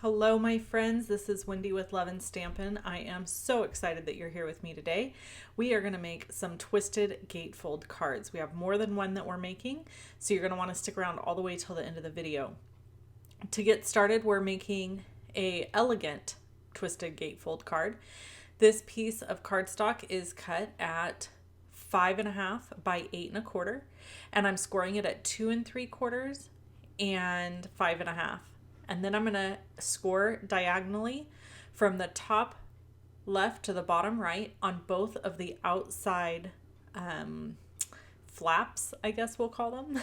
Hello, my friends. This is Wendy with Love and Stampin'. I am so excited that you're here with me today. We are going to make some twisted gatefold cards. We have more than one that we're making, so you're going to want to stick around all the way till the end of the video. To get started, we're making a elegant twisted gatefold card. This piece of cardstock is cut at 5.5 by 8.25, and I'm scoring it at 2 3/4 and 5.5. And then I'm going to score diagonally from the top left to the bottom right on both of the outside flaps, I guess we'll call them.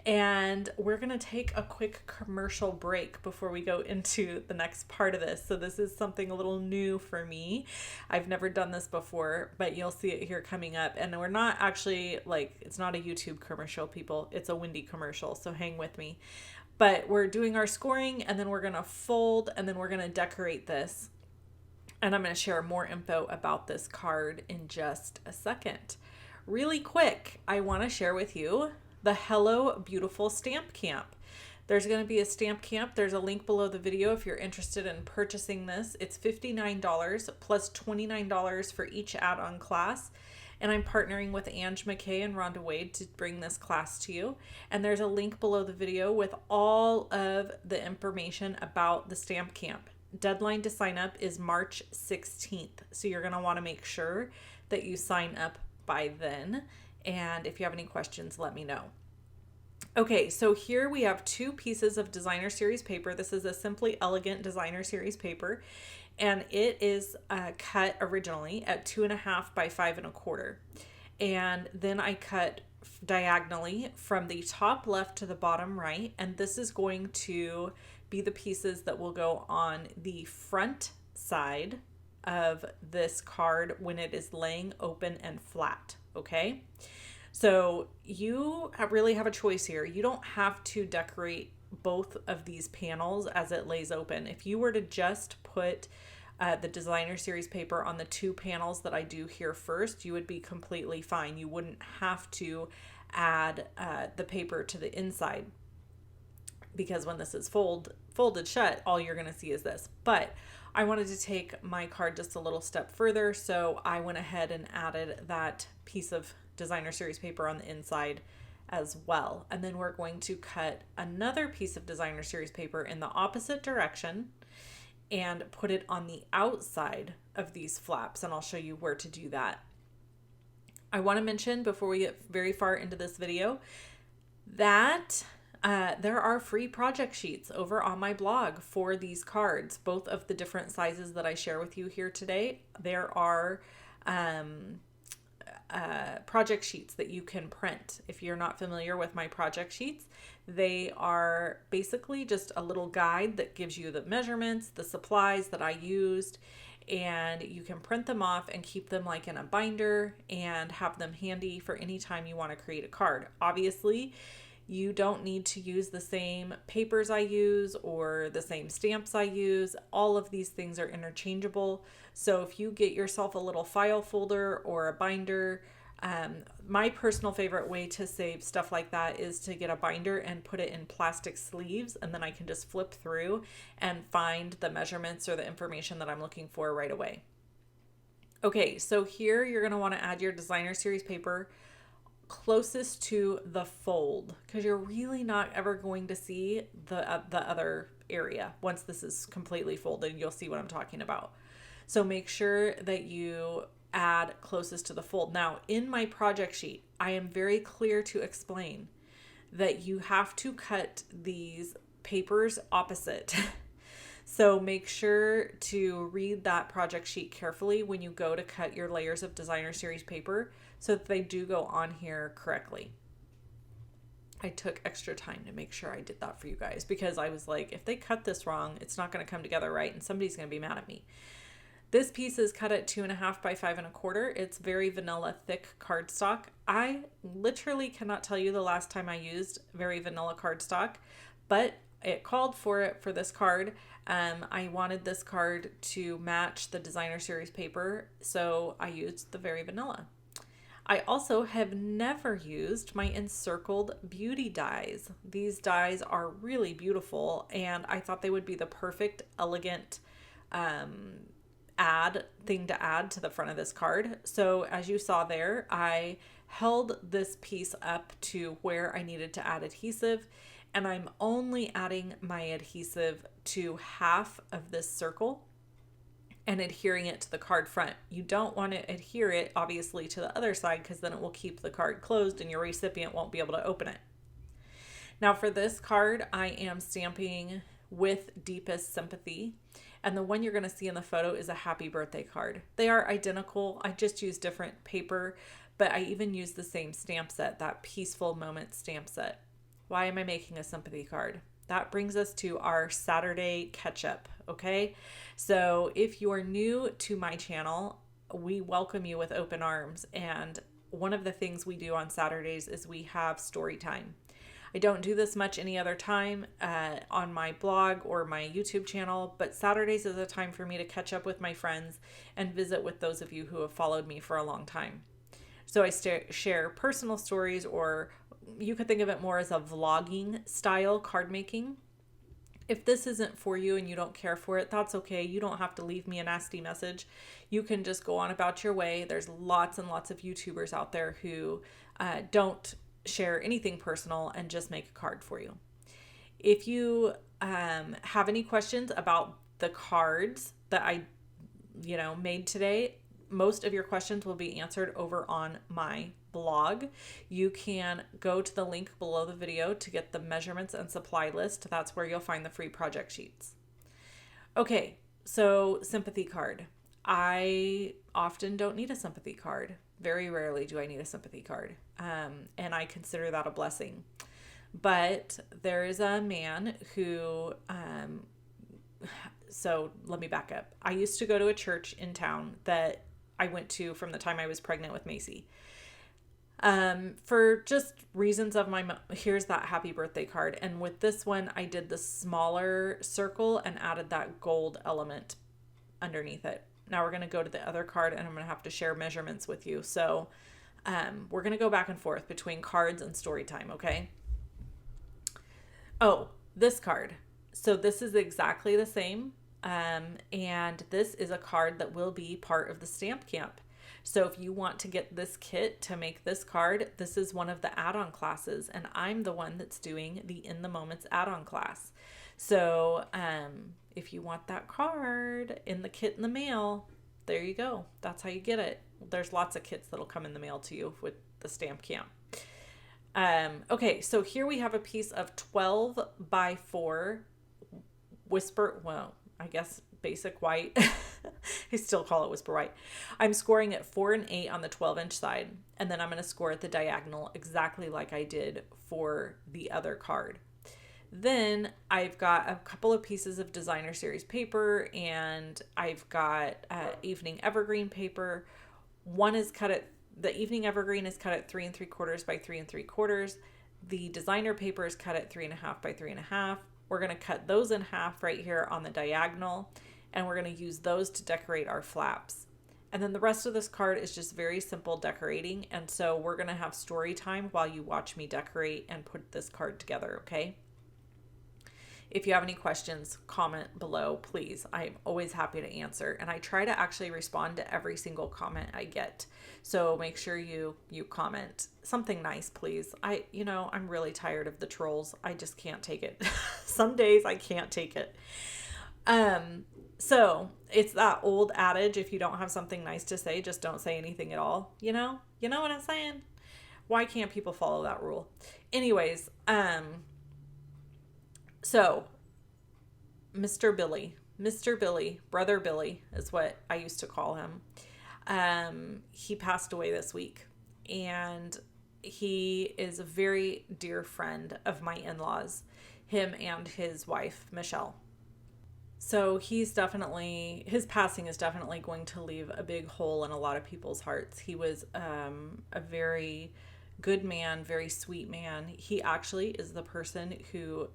And we're going to take a quick commercial break before we go into the next part of this. So this is something a little new for me. I've never done this before, but you'll see it here coming up. And we're not actually it's not a YouTube commercial, people. It's a Wendy commercial, so hang with me. But we're doing our scoring, and then we're going to fold, and then we're going to decorate this. And I'm going to share more info about this card in just a second. Really quick, I want to share with you the Hello Beautiful Stamp Camp. There's going to be a stamp camp. There's a link below the video if you're interested in purchasing this. It's $59 plus $29 for each add-on class. And I'm partnering with Ange McKay and Rhonda Wade to bring this class to you. And there's a link below the video with all of the information about the stamp camp. Deadline to sign up is March 16th. So you're going to want to make sure that you sign up by then. And if you have any questions, let me know. Okay, so here we have two pieces of designer series paper. This is a Simply Elegant designer series paper, and it is cut originally at 2.5 by 5.25. And then I cut diagonally from the top left to the bottom right, and this is going to be the pieces that will go on the front side of this card when it is laying open and flat, okay? So you really have a choice here. You don't have to decorate both of these panels as it lays open. If you were to just put the designer series paper on the two panels that I do here first, you would be completely fine. You wouldn't have to add the paper to the inside, because when this is folded shut, all you're going to see is this. But I wanted to take my card just a little step further, so I went ahead and added that piece of designer series paper on the inside as well. And then we're going to cut another piece of designer series paper in the opposite direction and put it on the outside of these flaps, and I'll show you where to do that. I want to mention before we get very far into this video that there are free project sheets over on my blog for these cards, both of the different sizes that I share with you here today. There are project sheets that you can print. If you're not familiar with my project sheets, they are basically just a little guide that gives you the measurements, the supplies that I used, and you can print them off and keep them like in a binder and have them handy for any time you want to create a card. Obviously, you don't need to use the same papers I use or the same stamps I use. All of these things are interchangeable. So if you get yourself a little file folder or a binder, my personal favorite way to save stuff like that is to get a binder and put it in plastic sleeves, and then I can just flip through and find the measurements or the information that I'm looking for right away. Okay, so here you're going to want to add your designer series paper closest to the fold, because you're really not ever going to see the other area. Once this is completely folded, you'll see what I'm talking about. So make sure that you add closest to the fold. Now, in my project sheet, I am very clear to explain that you have to cut these papers opposite. So make sure to read that project sheet carefully when you go to cut your layers of designer series paper so that they do go on here correctly. I took extra time to make sure I did that for you guys, because I was like, if they cut this wrong, it's not going to come together right, and somebody's going to be mad at me. This piece is cut at 2.5 by 5.25. It's very vanilla thick cardstock. I literally cannot tell you the last time I used very vanilla cardstock, but it called for it for this card. I wanted this card to match the designer series paper, so I used the very vanilla. I also have never used my encircled beauty dies. These dies are really beautiful, and I thought they would be the perfect, elegant add thing to add to the front of this card. So as you saw there, I held this piece up to where I needed to add adhesive, and I'm only adding my adhesive to half of this circle and adhering it to the card front. You don't want to adhere it obviously to the other side, because then it will keep the card closed and your recipient won't be able to open it. Now for this card, I am stamping with Deepest Sympathy, and the one you're going to see in the photo is a happy birthday card. They are identical. I just use different paper, but I even use the same stamp set, that Peaceful Moment stamp set. Why am I making a sympathy card? That brings us to our Saturday catch-up, okay? So if you're new to my channel, we welcome you with open arms. And one of the things we do on Saturdays is we have story time. I don't do this much any other time on my blog or my YouTube channel, but Saturdays is a time for me to catch up with my friends and visit with those of you who have followed me for a long time. So I share personal stories, or you could think of it more as a vlogging style card making. If this isn't for you and you don't care for it, that's okay. You don't have to leave me a nasty message. You can just go on about your way. There's lots and lots of YouTubers out there who don't share anything personal and just make a card for you. If you have any questions about the cards that I made today, most of your questions will be answered over on my blog. You can go to the link below the video to get the measurements and supply list. That's where you'll find the free project sheets. Okay, so sympathy card. I often don't need a sympathy card. Very rarely do I need a sympathy card. And I consider that a blessing. But there is a man who, so let me back up. I used to go to a church in town that I went to from the time I was pregnant with Macy. For just reasons of here's that happy birthday card. And with this one, I did the smaller circle and added that gold element underneath it. Now we're going to go to the other card, and I'm going to have to share measurements with you. So, we're going to go back and forth between cards and story time. Okay. Oh, this card. So this is exactly the same. And this is a card that will be part of the stamp camp. So if you want to get this kit to make this card, this is one of the add-on classes, and I'm the one that's doing the In the Moments add-on class. So if you want that card in the kit in the mail, there you go. That's how you get it. There's lots of kits that'll come in the mail to you with the stamp camp. Okay, so here we have a piece of 12 by 4 I guess basic white. I still call it whisper white. I'm scoring at 4 and 8 on the 12-inch side, and then I'm going to score at the diagonal exactly like I did for the other card. Then I've got a couple of pieces of designer series paper, and I've got evening evergreen paper. The evening evergreen is cut at 3 3/4 by 3 3/4. The designer paper is cut at 3 1/2 by 3 1/2. We're going to cut those in half right here on the diagonal, and we're going to use those to decorate our flaps. And then the rest of this card is just very simple decorating, and so we're going to have story time while you watch me decorate and put this card together, okay? If you have any questions, comment below, please. I'm always happy to answer, and I try to actually respond to every single comment I get. So make sure you comment something nice, please. I'm really tired of the trolls. I just can't take it. Some days I can't take it. So it's that old adage, if you don't have something nice to say, just don't say anything at all. You know what I'm saying? Why can't people follow that rule? Anyways, so Mr. Billy, Brother Billy is what I used to call him. He passed away this week, and he is a very dear friend of my in-laws, him and his wife, Michelle. So his passing is definitely going to leave a big hole in a lot of people's hearts. He was a very good man, very sweet man. He actually is the person who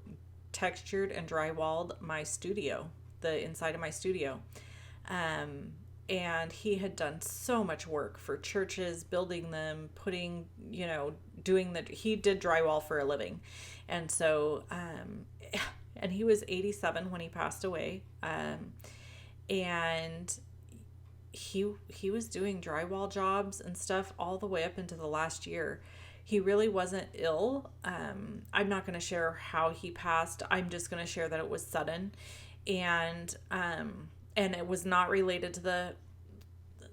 textured and drywalled my studio, the inside of my studio. And he had done so much work for churches, building them, putting, he did drywall for a living. And so, and he was 87 when he passed away. And he was doing drywall jobs and stuff all the way up into the last year. He really wasn't ill. I'm not going to share how he passed. I'm just going to share that it was sudden, and it was not related to the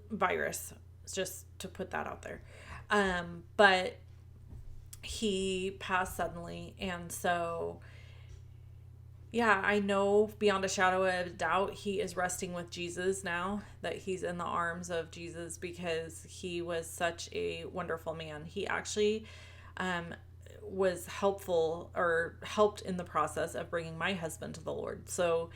virus. Just to put that out there. But he passed suddenly, and so yeah, I know beyond a shadow of a doubt he is resting with Jesus now, that he's in the arms of Jesus, because he was such a wonderful man. He actually was helpful, or helped in the process of bringing my husband to the Lord. So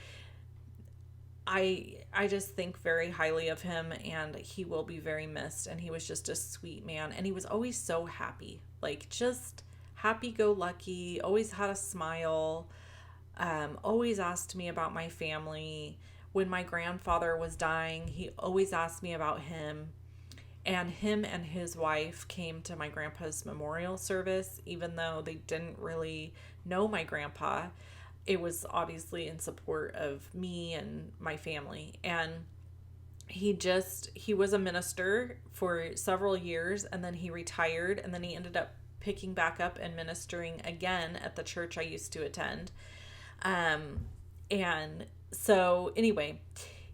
I just think very highly of him, and he will be very missed. And he was just a sweet man, and he was always so happy, like just happy-go-lucky, always had a smile. Always asked me about my family. When my grandfather was dying, he always asked me about him. And him and his wife came to my grandpa's memorial service, even though they didn't really know my grandpa. It was obviously in support of me and my family. And he was a minister for several years, and then he retired, and then he ended up picking back up and ministering again at the church I used to attend. And so anyway,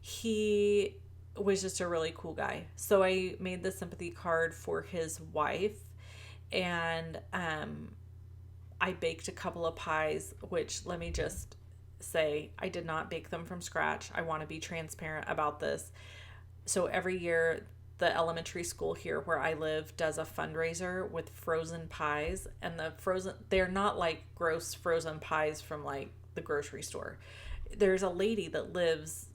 he was just a really cool guy. So I made the sympathy card for his wife, and I baked a couple of pies, which, let me just say, I did not bake them from scratch. I want to be transparent about this. So every year, the elementary school here where I live does a fundraiser with frozen pies, and they're not like gross frozen pies from like the grocery store. There's a lady that lives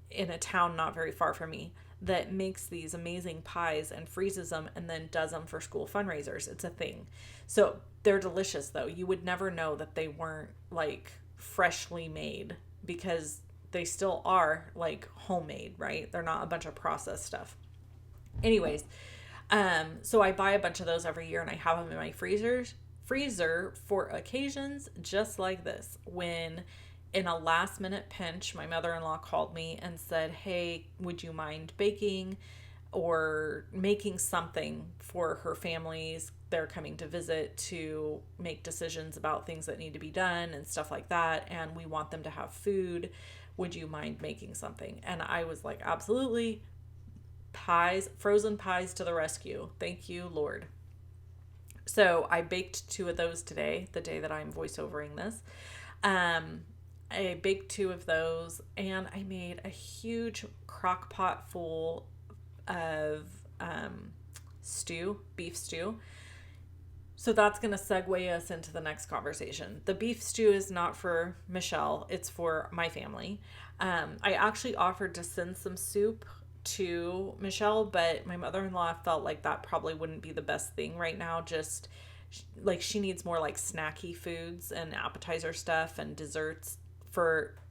in a town not very far from me that makes these amazing pies and freezes them and then does them for school fundraisers. It's a thing. So they're delicious, though. You would never know that they weren't like freshly made, because they still are like homemade, right? They're not a bunch of processed stuff. Anyways, so I buy a bunch of those every year, and I have them in my freezer for occasions just like this. When in a last minute pinch, my mother-in-law called me and said, hey, would you mind baking or making something for her families? They're coming to visit to make decisions about things that need to be done and stuff like that, and we want them to have food. Would you mind making something? And I was like, absolutely. Pies, frozen pies to the rescue. Thank you, Lord. So I baked 2 of those today, the day that I'm voiceovering this. I baked 2 of those, and I made a huge crock pot full of beef stew. So that's going to segue us into the next conversation. The beef stew is not for Michelle, it's for my family. I actually offered to send some soup to Michelle, but my mother-in-law felt like that probably wouldn't be the best thing right now. Just like she needs more like snacky foods and appetizer stuff and desserts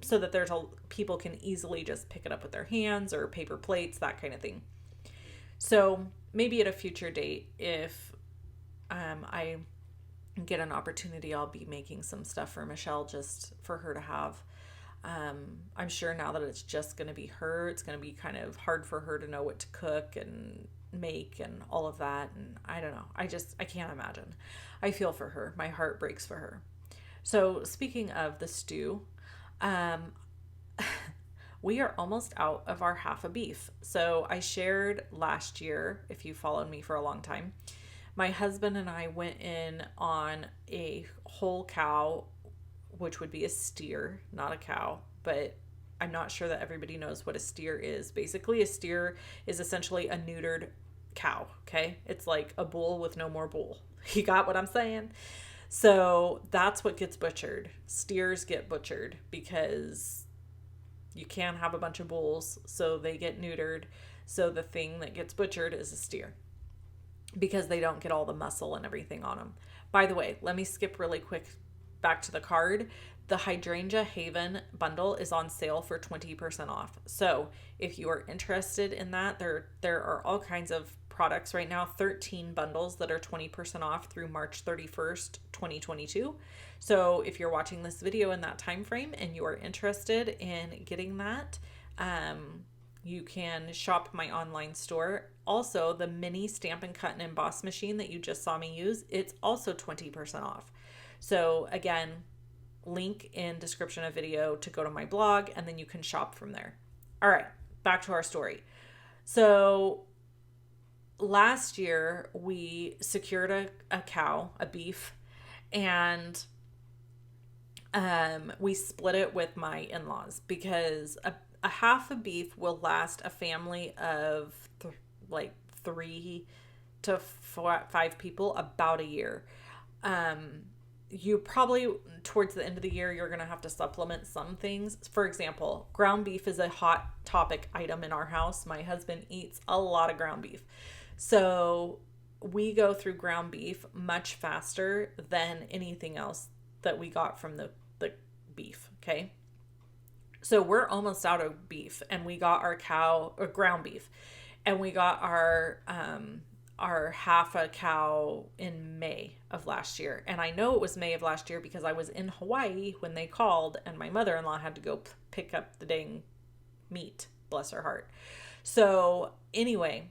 so that people can easily just pick it up with their hands or paper plates, that kind of thing. So maybe at a future date, if I get an opportunity, I'll be making some stuff for Michelle just for her to have. I'm sure now that it's just going to be her, it's going to be kind of hard for her to know what to cook and make and all of that. And I don't know. I can't imagine. I feel for her. My heart breaks for her. So speaking of the stew, we are almost out of our half a beef. So I shared last year, if you followed me for a long time, my husband and I went in on a whole cow, which would be a steer, not a cow, but I'm not sure that everybody knows what a steer is. Basically, a steer is essentially a neutered cow, okay? It's like a bull with no more bull. You got what I'm saying? So that's what gets butchered. Steers get butchered because you can't have a bunch of bulls, so they get neutered. So the thing that gets butchered is a steer because they don't get all the muscle and everything on them. By the way, let me skip really quick back to the card. the Hydrangea Haven bundle is on sale for 20% off. So if you are interested in that, there are all kinds of products right now, 13 bundles that are 20% off through March 31st, 2022. So if you're watching this video in that time frame and you are interested in getting that, you can shop my online store. Also, the mini Stampin' Cut and Emboss machine that you just saw me use, it's also 20% off. So again, link in description of video to go to my blog, and then you can shop from there. All right, back to our story. So last year we secured a cow, a beef, and we split it with my in-laws because a half a beef will last a family of like 3 to 5 people about a year. You probably, towards the end of the year, you're going to have to supplement some things. For example, ground beef is a hot topic item in our house. My husband eats a lot of ground beef. So we go through ground beef much faster than anything else that we got from the beef, okay? So we're almost out of beef, and we got our ground beef, and we got our half a cow in May of last year. And I know it was May of last year because I was in Hawaii when they called, and my mother-in-law had to go pick up the dang meat, bless her heart. So anyway,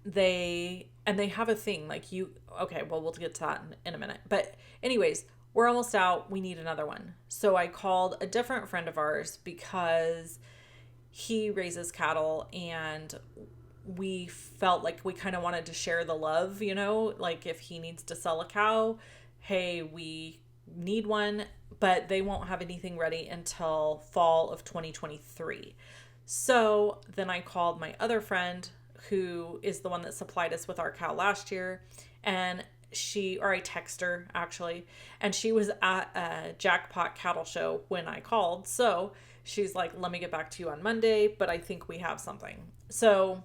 they have a thing like we'll get to that in a minute. But anyways, we're almost out. We need another one. So I called a different friend of ours because he raises cattle, and we felt like we kind of wanted to share the love, like if he needs to sell a cow, hey, we need one, but they won't have anything ready until fall of 2023. So then I called my other friend, who is the one that supplied us with our cow last year, and I texted her actually, and she was at a Jackpot cattle show when I called. So she's like, let me get back to you on Monday, but I think we have something. So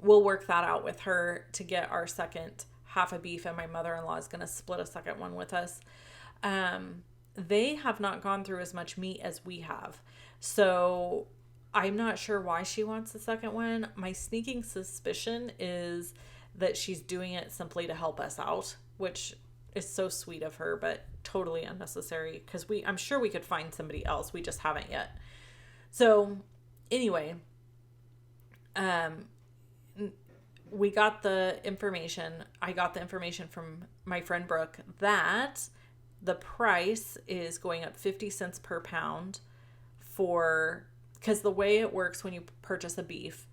we'll work that out with her to get our second half a beef, and my mother-in-law is going to split a second one with us. They have not gone through as much meat as we have. So I'm not sure why she wants the second one. My sneaking suspicion is that she's doing it simply to help us out, which is so sweet of her, but totally unnecessary because I'm sure we could find somebody else. We just haven't yet. So anyway, we got the information. I got the information from my friend Brooke that the price is going up 50 cents per pound because the way it works when you purchase a beef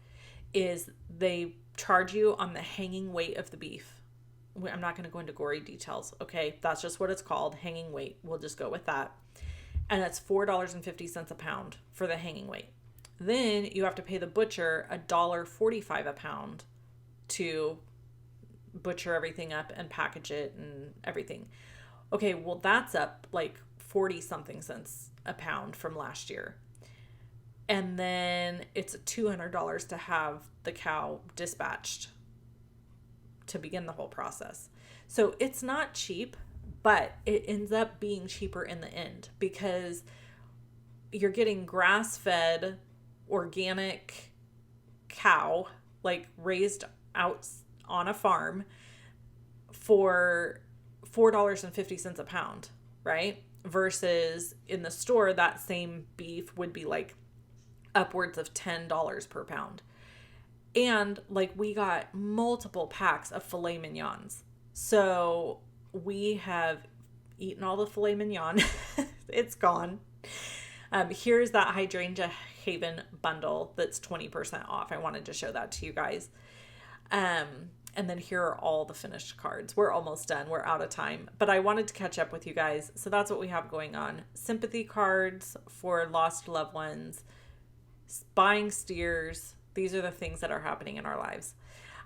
is they charge you on the hanging weight of the beef. I'm not going to go into gory details. Okay. That's just what it's called. Hanging weight. We'll just go with that. And that's $4.50 a pound for the hanging weight. Then you have to pay the butcher $1.45 a pound to butcher everything up and package it and everything. Okay. Well, that's up like 40 something cents a pound from last year. And then it's $200 to have the cow dispatched to begin the whole process. So it's not cheap, but it ends up being cheaper in the end because you're getting grass-fed, organic cow, like raised out on a farm for $4.50 a pound, right? Versus in the store, that same beef would be like upwards of $10 per pound. And like we got multiple packs of filet mignons. So we have eaten all the filet mignon. It's gone. Here's that Hydrangea Haven bundle that's 20% off. I wanted to show that to you guys. And then here are all the finished cards. We're almost done. We're out of time. But I wanted to catch up with you guys. So that's what we have going on. Sympathy cards for lost loved ones. Buying steers. These are the things that are happening in our lives.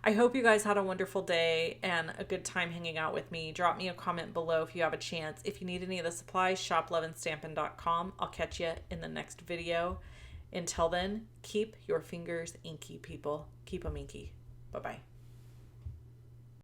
I hope you guys had a wonderful day and a good time hanging out with me. Drop me a comment below if you have a chance. If you need any of the supplies, shop loveandstampin.com. I'll catch you in the next video. Until then, keep your fingers inky, people. Keep them inky. Bye-bye.